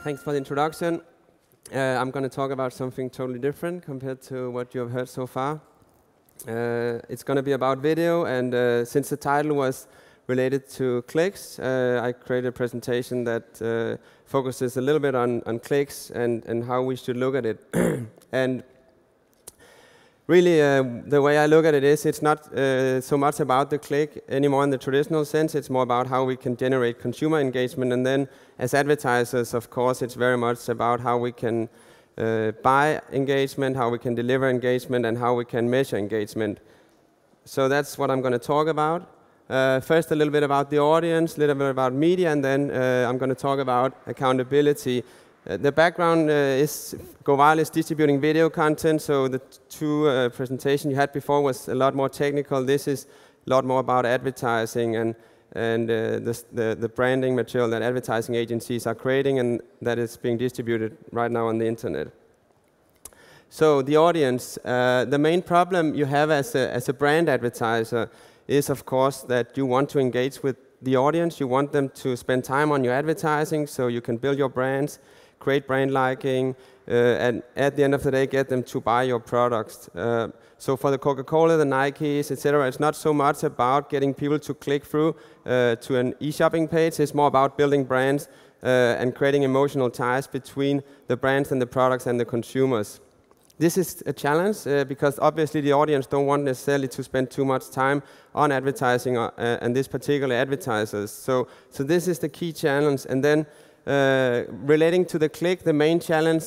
Thanks for the introduction. I'm going to talk about something totally different compared to what you have heard so far. It's going to be about video, and since the title was related to clicks, I created a presentation that focuses a little bit on clicks and how we should look at it. And really, the way I look at it is it's not so much about the click anymore in the traditional sense. It's more about how we can generate consumer engagement. And then as advertisers, of course, it's very much about how we can buy engagement, how we can deliver engagement, and how we can measure engagement. So that's what I'm going to talk about. First, a little bit about the audience, a little bit about media, and then I'm going to talk about accountability. The background is Goviral is distributing video content, so the two presentations you had before was a lot more technical. This is a lot more about advertising and the branding material that advertising agencies are creating and that is being distributed right now on the internet. So the audience, the main problem you have as a brand advertiser is, of course, that you want to engage with the audience. You want them to spend time on your advertising so you can build your brands, create brand liking, and at the end of the day, get them to buy your products. So for the Coca-Cola, the Nikes, etc., it's not so much about getting people to click through to an e-shopping page. It's more about building brands and creating emotional ties between the brands and the products and the consumers. This is a challenge because obviously the audience don't want necessarily to spend too much time on advertising and this particular advertisers. So this is the key challenge. And then relating to the click, the main challenge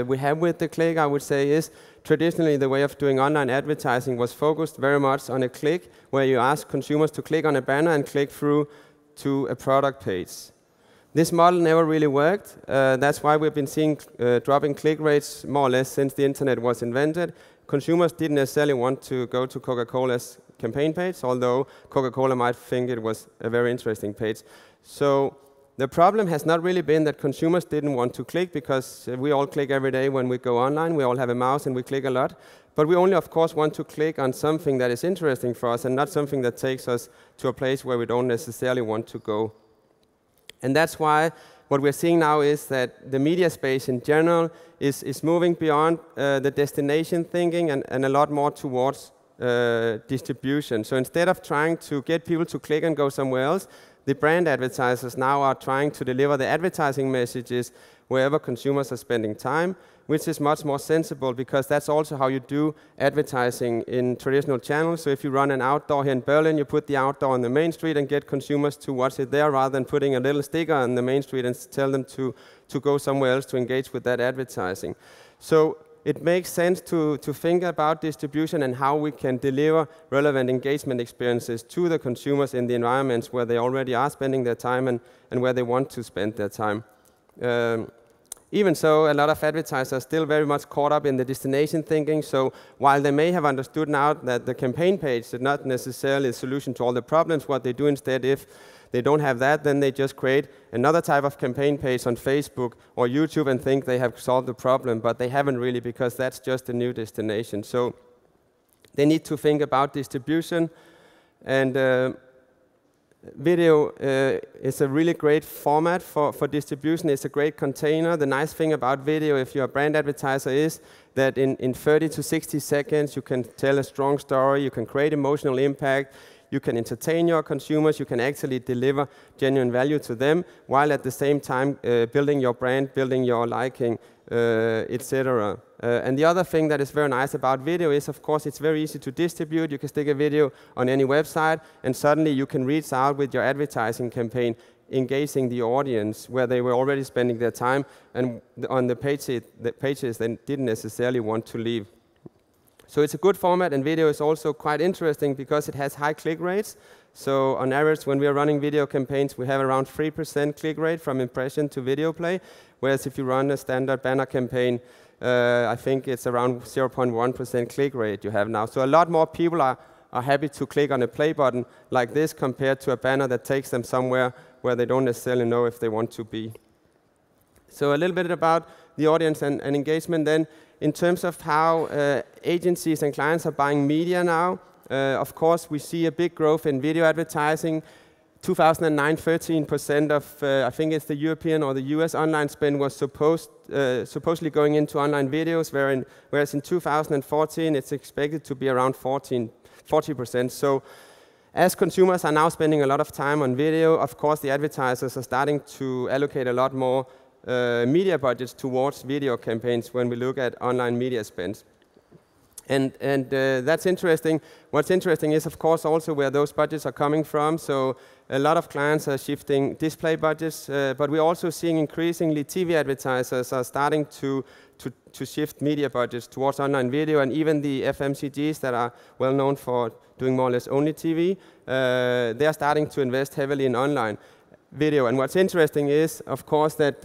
we have with the click, I would say, is traditionally the way of doing online advertising was focused very much on a click, where you ask consumers to click on a banner and click through to a product page. This model never really worked. That's why we've been seeing dropping click rates more or less since the internet was invented. Consumers didn't necessarily want to go to Coca-Cola's campaign page, although Coca-Cola might think it was a very interesting page. So the problem has not really been that consumers didn't want to click, because we all click every day when we go online. We all have a mouse and we click a lot. But we only, of course, want to click on something that is interesting for us and not something that takes us to a place where we don't necessarily want to go. And that's why what we're seeing now is that the media space in general is moving beyond the destination thinking and a lot more towards distribution. So instead of trying to get people to click and go somewhere else, the brand advertisers now are trying to deliver the advertising messages wherever consumers are spending time, which is much more sensible, because that's also how you do advertising in traditional channels. So if you run an outdoor here in Berlin, you put the outdoor on the main street and get consumers to watch it there, rather than putting a little sticker on the main street and tell them to go somewhere else to engage with that advertising. So it makes sense to think about distribution and how we can deliver relevant engagement experiences to the consumers in the environments where they already are spending their time and where they want to spend their time. Even so, a lot of advertisers are still very much caught up in the destination thinking. So while they may have understood now that the campaign page is not necessarily a solution to all the problems, what they do instead, if they don't have that, then they just create another type of campaign page on Facebook or YouTube and think they have solved the problem, but they haven't really, because that's just a new destination. So they need to think about distribution, and video is a really great format for distribution. It's a great container. The nice thing about video, if you're a brand advertiser, is that in 30 to 60 seconds you can tell a strong story, you can create emotional impact, you can entertain your consumers, you can actually deliver genuine value to them, while at the same time building your brand, building your liking, etc. And the other thing that is very nice about video is, of course, it's very easy to distribute. You can stick a video on any website, and suddenly you can reach out with your advertising campaign, engaging the audience where they were already spending their time, and on the pages they didn't necessarily want to leave. So it's a good format, and video is also quite interesting because it has high click rates. So on average, when we are running video campaigns, we have around 3% click rate from impression to video play, whereas if you run a standard banner campaign, I think it's around 0.1% click rate you have now. So a lot more people are happy to click on a play button like this compared to a banner that takes them somewhere where they don't necessarily know if they want to be. So a little bit about the audience and engagement then. In terms of how agencies and clients are buying media now, of course, we see a big growth in video advertising. 2009, 13% of, I think it's the European or the US online spend was supposedly going into online videos, whereas in 2014 it's expected to be around 40%. So as consumers are now spending a lot of time on video, of course the advertisers are starting to allocate a lot more media budgets towards video campaigns when we look at online media spends. And that's interesting. What's interesting is, of course, also where those budgets are coming from. So a lot of clients are shifting display budgets, but we're also seeing increasingly TV advertisers are starting to shift media budgets towards online video, and even the FMCGs that are well known for doing more or less only TV, they are starting to invest heavily in online video. And what's interesting is, of course, that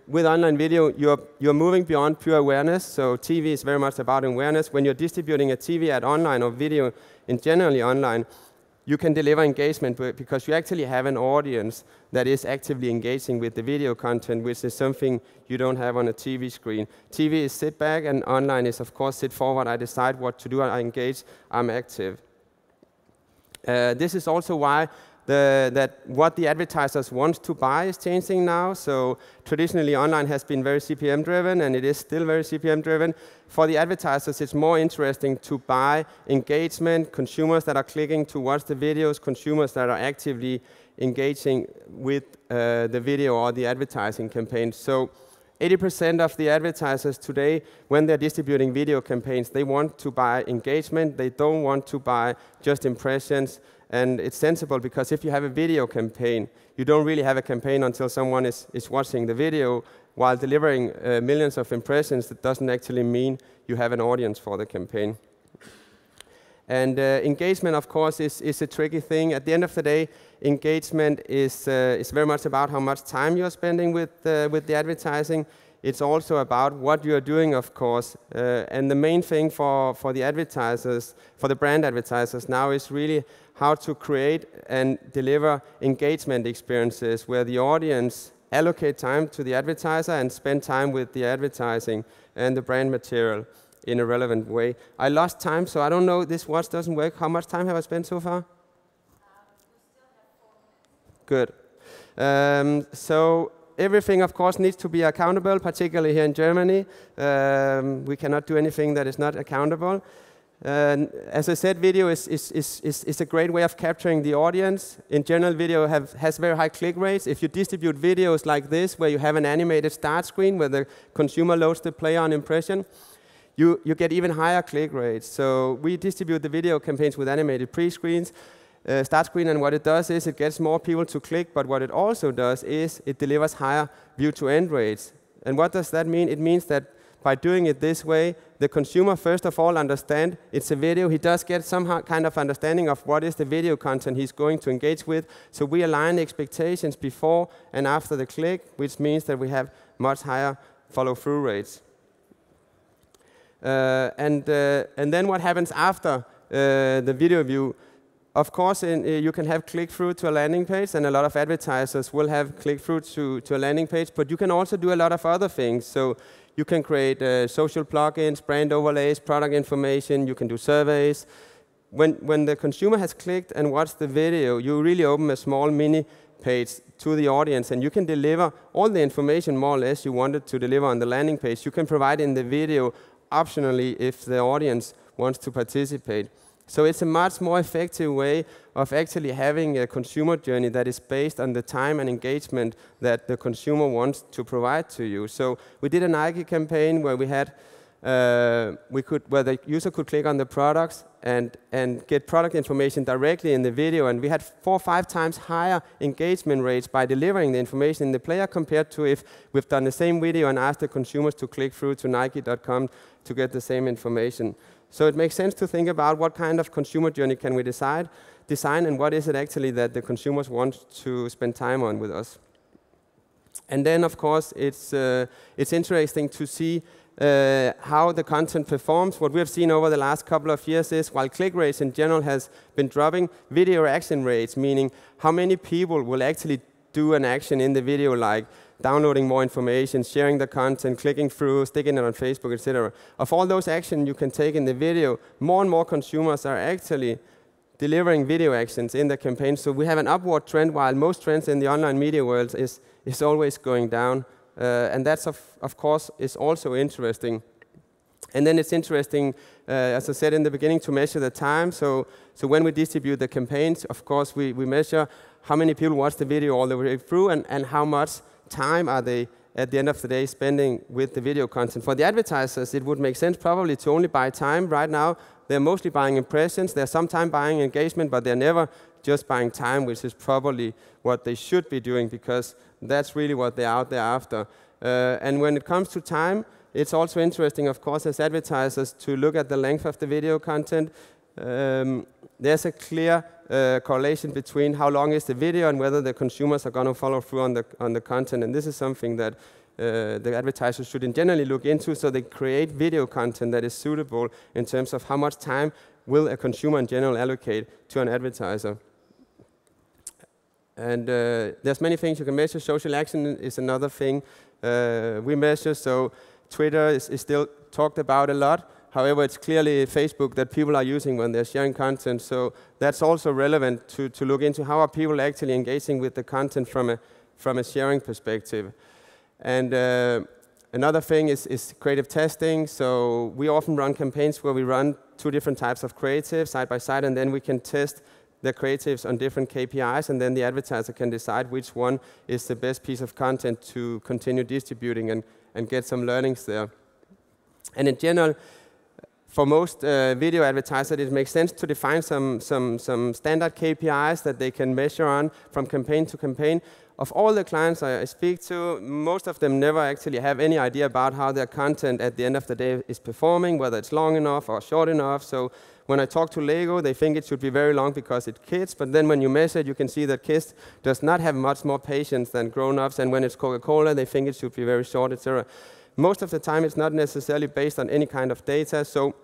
with online video, you're moving beyond pure awareness. So TV is very much about awareness. When you're distributing a TV ad online or video in generally online, you can deliver engagement because you actually have an audience that is actively engaging with the video content, which is something you don't have on a TV screen. TV is sit back, and online is, of course, sit forward. I decide what to do. I engage. I'm active. This is also why that what the advertisers want to buy is changing now. So traditionally, online has been very CPM driven, and it is still very CPM driven. For the advertisers, it's more interesting to buy engagement, consumers that are clicking to watch the videos, consumers that are actively engaging with the video or the advertising campaign. So 80% of the advertisers today, when they're distributing video campaigns, they want to buy engagement. They don't want to buy just impressions. And it's sensible because if you have a video campaign, you don't really have a campaign until someone is watching the video. While delivering millions of impressions, that doesn't actually mean you have an audience for the campaign. And engagement, of course, is a tricky thing. At the end of the day, engagement is very much about how much time you're spending with the advertising. It's also about what you're doing, of course. And the main thing for the advertisers, for the brand advertisers now, is really how to create and deliver engagement experiences where the audience allocate time to the advertiser and spend time with the advertising and the brand material in a relevant way. I lost time, so I don't know, this watch doesn't work. How much time have I spent so far? Good. So everything, of course, needs to be accountable, particularly here in Germany. We cannot do anything that is not accountable. As I said, video is a great way of capturing the audience. In general, video has very high click rates. If you distribute videos like this, where you have an animated start screen where the consumer loads the player on impression, you get even higher click rates. So we distribute the video campaigns with animated pre-screens, start screen, and what it does is it gets more people to click, but what it also does is it delivers higher view-to-end rates. And what does that mean? It means that by doing it this way, the consumer first of all understands it's a video. He does get some kind of understanding of what is the video content he's going to engage with. So we align expectations before and after the click, which means that we have much higher follow-through rates. And then what happens after the video view? Of course, you can have click-through to a landing page, and a lot of advertisers will have click-through to a landing page, but you can also do a lot of other things. So you can create social plugins, brand overlays, product information, you can do surveys. When the consumer has clicked and watched the video, you really open a small mini page to the audience, and you can deliver all the information more or less you wanted to deliver on the landing page. You can provide in the video optionally if the audience wants to participate. So it's a much more effective way of actually having a consumer journey that is based on the time and engagement that the consumer wants to provide to you. So we did a Nike campaign where we had where the user could click on the products and get product information directly in the video, and we had 4 or 5 times higher engagement rates by delivering the information in the player compared to if we've done the same video and asked the consumers to click through to Nike.com to get the same information. So it makes sense to think about what kind of consumer journey can we design, and what is it actually that the consumers want to spend time on with us. And then, of course, it's interesting to see how the content performs. What we have seen over the last couple of years is, while click rates in general has been dropping, video action rates, meaning how many people will actually do an action in the video, like downloading more information, sharing the content, clicking through, sticking it on Facebook, etc. Of all those actions you can take in the video, more and more consumers are actually delivering video actions in the campaign. So we have an upward trend, while most trends in the online media world is always going down. And that's, of course, is also interesting. And then it's interesting, as I said in the beginning, to measure the time. So when we distribute the campaigns, of course, we measure how many people watch the video all the way through and how much time are they, at the end of the day, spending with the video content. For the advertisers, it would make sense probably to only buy time. Right now, they're mostly buying impressions. They're sometimes buying engagement, but they're never just buying time, which is probably what they should be doing, because that's really what they're out there after. And when it comes to time, it's also interesting, of course, as advertisers, to look at the length of the video content. There's a clear correlation between how long is the video and whether the consumers are going to follow through on the content. And this is something that the advertisers should in generally look into, so they create video content that is suitable in terms of how much time will a consumer in general allocate to an advertiser. And there's many things you can measure. Social action is another thing we measure. So Twitter is still talked about a lot. However, it's clearly Facebook that people are using when they're sharing content. So that's also relevant to look into how are people actually engaging with the content from a sharing perspective. And another thing is creative testing. So we often run campaigns where we run 2 different types of creatives side by side, and then we can test the creatives on different KPIs, and then the advertiser can decide which one is the best piece of content to continue distributing and get some learnings there. And in general, for most video advertisers, it makes sense to define some standard KPIs that they can measure on from campaign to campaign. Of all the clients I speak to, most of them never actually have any idea about how their content at the end of the day is performing, whether it's long enough or short enough. So when I talk to Lego, they think it should be very long because it's kids, but then when you measure it, you can see that kids does not have much more patience than grown-ups, and when it's Coca-Cola, they think it should be very short, etc. Most of the time, it's not necessarily based on any kind of data, so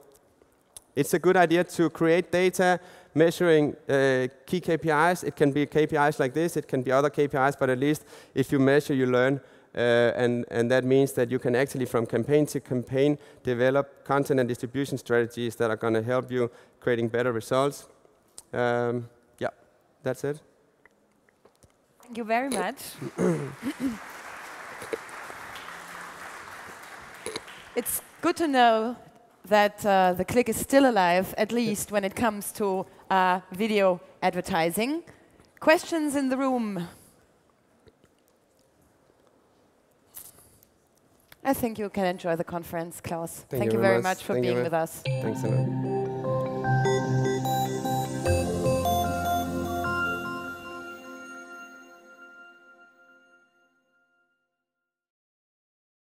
it's a good idea to create data measuring key KPIs. It can be KPIs like this, it can be other KPIs, but at least if you measure, you learn. And that means that you can actually, from campaign to campaign, develop content and distribution strategies that are going to help you creating better results. Yeah, that's it. Thank you very much. It's good to know that the click is still alive, at least when it comes to video advertising. Questions in the room? I think you can enjoy the conference, Claus. Thank you very much for being with us. Thanks a lot.